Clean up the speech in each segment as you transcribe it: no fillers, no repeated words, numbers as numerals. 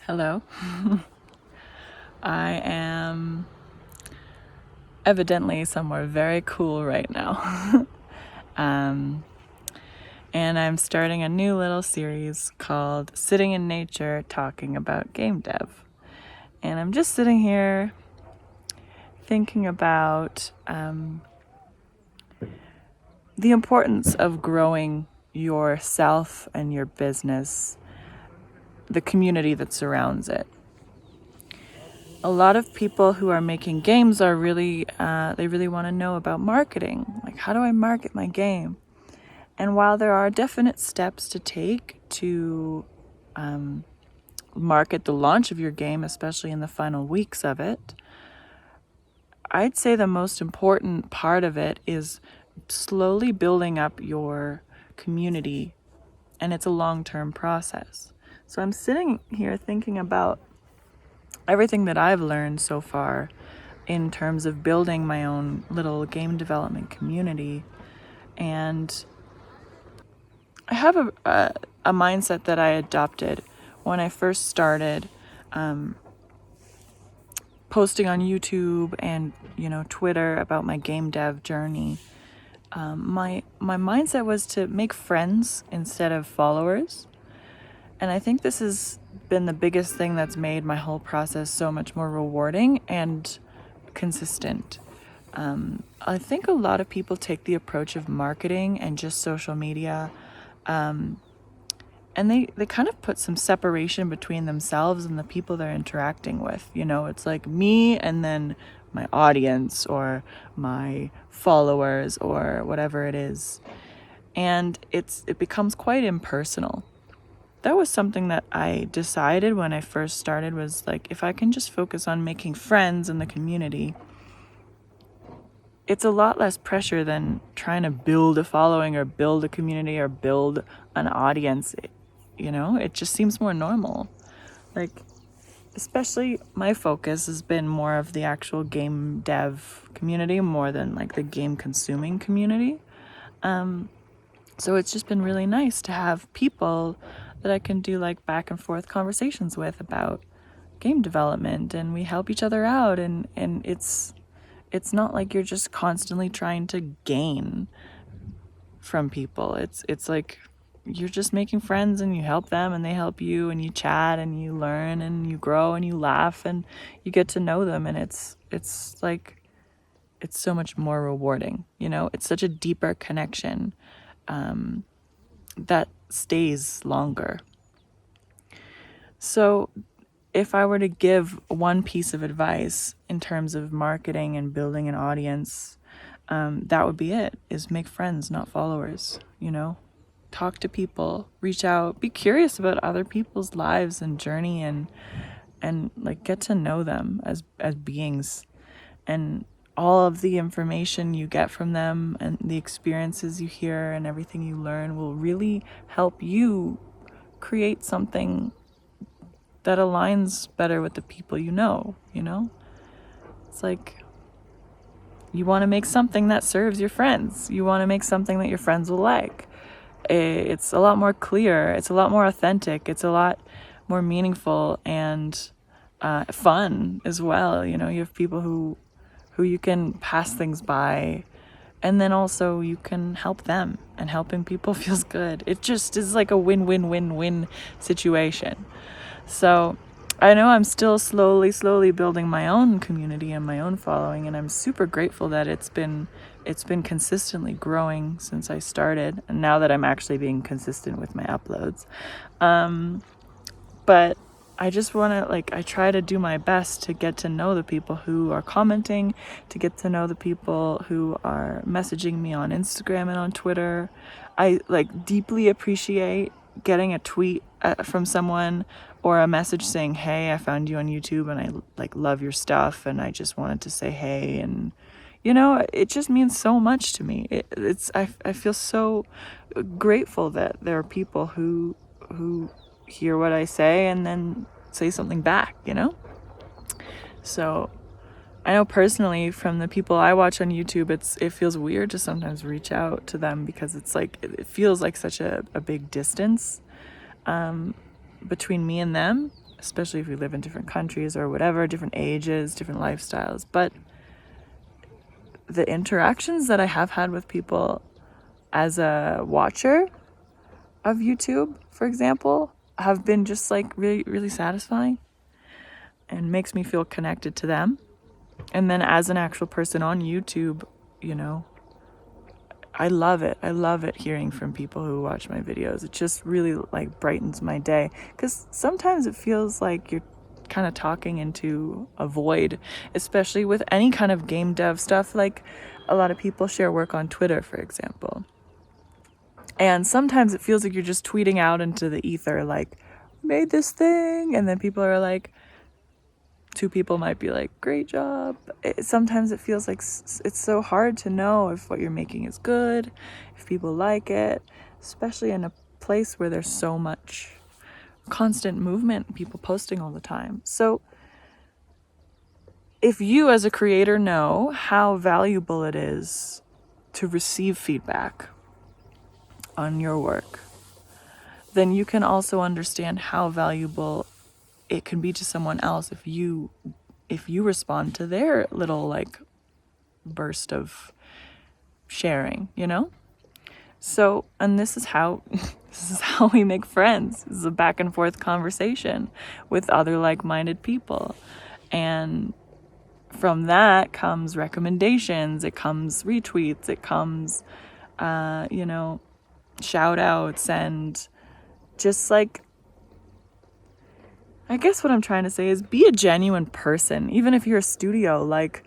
Hello. I am evidently somewhere very cool right now. um, and I'm starting a new little series called Sitting in Nature Talking About Game Dev. And I'm just sitting here thinking about the importance of growing yourself and your business, the community that surrounds it. A lot of people who are making games are they really want to know about marketing. Like, how do I market my game? And while there are definite steps to take to market the launch of your game, especially in the final weeks of it, I'd say the most important part of it is slowly building up your community, and it's a long-term process. So I'm sitting here thinking about everything that I've learned so far in terms of building my own little game development community. And I have a mindset that I adopted when I first started posting on YouTube and Twitter about my game dev journey. My mindset was to make friends instead of followers. And I think this has been the biggest thing that's made my whole process so much more rewarding and consistent. I think a lot of people take the approach of marketing and just social media, and they kind of put some separation between themselves and the people they're interacting with. It's like me and then my audience or my followers or whatever it is. And it becomes quite impersonal. That was something that I decided when I first started, was like, if I can just focus on making friends in the community, it's a lot less pressure than trying to build a following or build a community or build an audience. It just seems more normal. Like, especially my focus has been more of the actual game dev community more than like the game consuming community. So it's just been really nice to have people that I can do like back and forth conversations with about game development, and we help each other out, and it's not like you're just constantly trying to gain from people. It's like you're just making friends and you help them and they help you, and you chat and you learn and you grow and you laugh and you get to know them, and it's like it's so much more rewarding. It's such a deeper connection that stays longer. So if I were to give one piece of advice in terms of marketing and building an audience, that would be it, is make friends, not followers. Talk to people, reach out, be curious about other people's lives and journey, and like get to know them as beings. And all of the information you get from them and the experiences you hear and everything you learn will really help you create something that aligns better with the people you know. It's like, you want to make something that serves your friends. You want to make something that your friends will like. It's a lot more clear. It's a lot more authentic. It's a lot more meaningful and fun as well. You have people who you can pass things by, and then also you can help them, and helping people feels good. It just is like a win-win-win-win situation. So I know I'm still slowly building my own community and my own following, and I'm super grateful that it's been consistently growing since I started, and now that I'm actually being consistent with my uploads. But I just want to, I try to do my best to get to know the people who are commenting, to get to know the people who are messaging me on Instagram and on Twitter. I deeply appreciate getting a tweet from someone, or a message saying, hey, I found you on YouTube and I love your stuff and I just wanted to say hey. And it just means so much to me. I feel so grateful that there are people who hear what I say and then say something back. So I know personally, from the people I watch on YouTube, it feels weird to sometimes reach out to them, because it's like, it feels like such a big distance between me and them, especially if we live in different countries or whatever, different ages, different lifestyles. But the interactions that I have had with people as a watcher of YouTube, for example, have been just like really, really satisfying and makes me feel connected to them. And then as an actual person on YouTube, you know, I love it. I love it hearing from people who watch my videos. It just really like brightens my day, because sometimes it feels like you're kind of talking into a void, especially with any kind of game dev stuff. Like a lot of people share work on Twitter, for example. And sometimes it feels like you're just tweeting out into the ether, like, made this thing. And then people are like, two people might be like, great job. Sometimes it feels like it's so hard to know if what you're making is good, if people like it, especially in a place where there's so much constant movement, people posting all the time. So if you as a creator know how valuable it is to receive feedback on your work, then you can also understand how valuable it can be to someone else if you respond to their little like burst of sharing, you know? So, and this is how we make friends. This is a back and forth conversation with other like-minded people. And from that comes recommendations, it comes retweets, it comes shout outs, and just like, I guess what I'm trying to say is be a genuine person. Even if you're a studio, like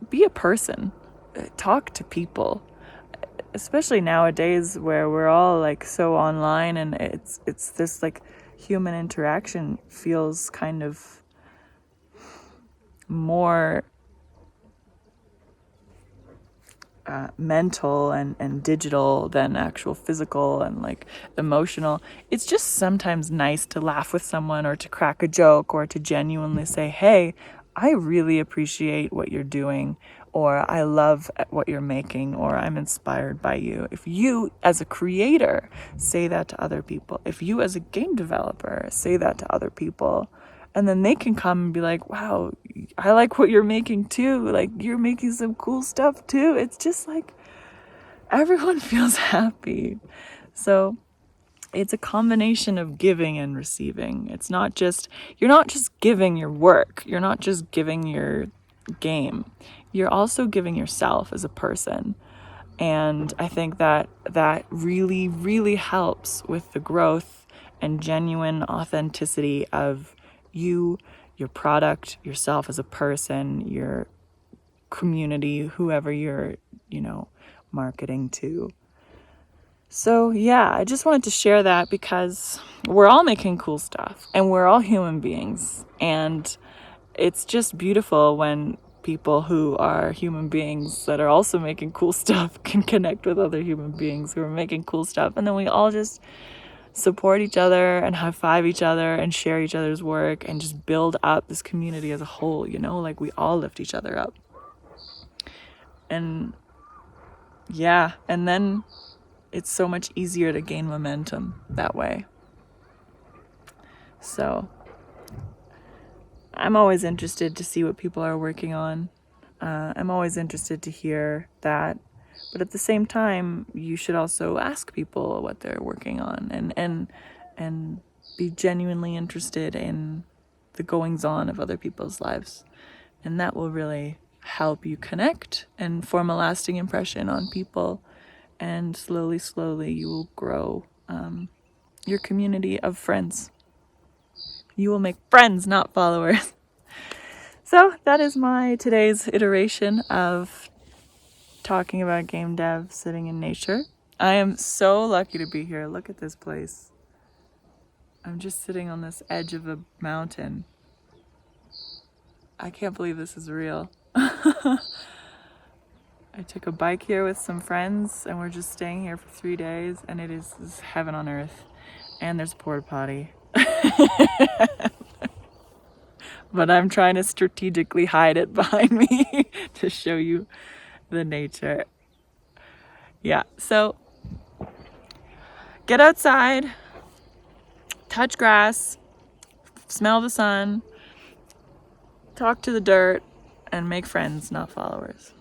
be a person. Talk to people. Especially nowadays where we're all like so online, and it's this like human interaction feels kind of more mental and digital than actual physical and like emotional. It's just sometimes nice to laugh with someone, or to crack a joke, or to genuinely say, hey, I really appreciate what you're doing, or I love what you're making, or I'm inspired by you. If you as a creator say that to other people, if you as a game developer say that to other people, and then they can come and be like, wow, I like what you're making too. Like, you're making some cool stuff too. It's just like everyone feels happy. So it's a combination of giving and receiving. It's not just, you're not just giving your work. You're not just giving your game. You're also giving yourself as a person. And I think that really, really helps with the growth and genuine authenticity of you, your product, yourself as a person, your community, whoever you're, marketing to. So yeah, I just wanted to share that because we're all making cool stuff and we're all human beings. And it's just beautiful when people who are human beings that are also making cool stuff can connect with other human beings who are making cool stuff. And then we all just support each other and high five each other and share each other's work and just build up this community as a whole, like we all lift each other up. And yeah, and then it's so much easier to gain momentum that way. So I'm always interested to see what people are working on. I'm always interested to hear that. But at the same time, you should also ask people what they're working on and be genuinely interested in the goings-on of other people's lives. And that will really help you connect and form a lasting impression on people. And slowly, slowly, you will grow your community of friends. You will make friends, not followers. So that is my today's iteration of talking about game dev sitting in nature. I am so lucky to be here. Look at this place. I'm just sitting on this edge of a mountain. I can't believe this is real. I took a bike here with some friends and we're just staying here for 3 days, and it is heaven on earth. And there's a porta potty. But I'm trying to strategically hide it behind me to show you the nature. Yeah, so get outside, touch grass, smell the sun, talk to the dirt, and make friends, not followers.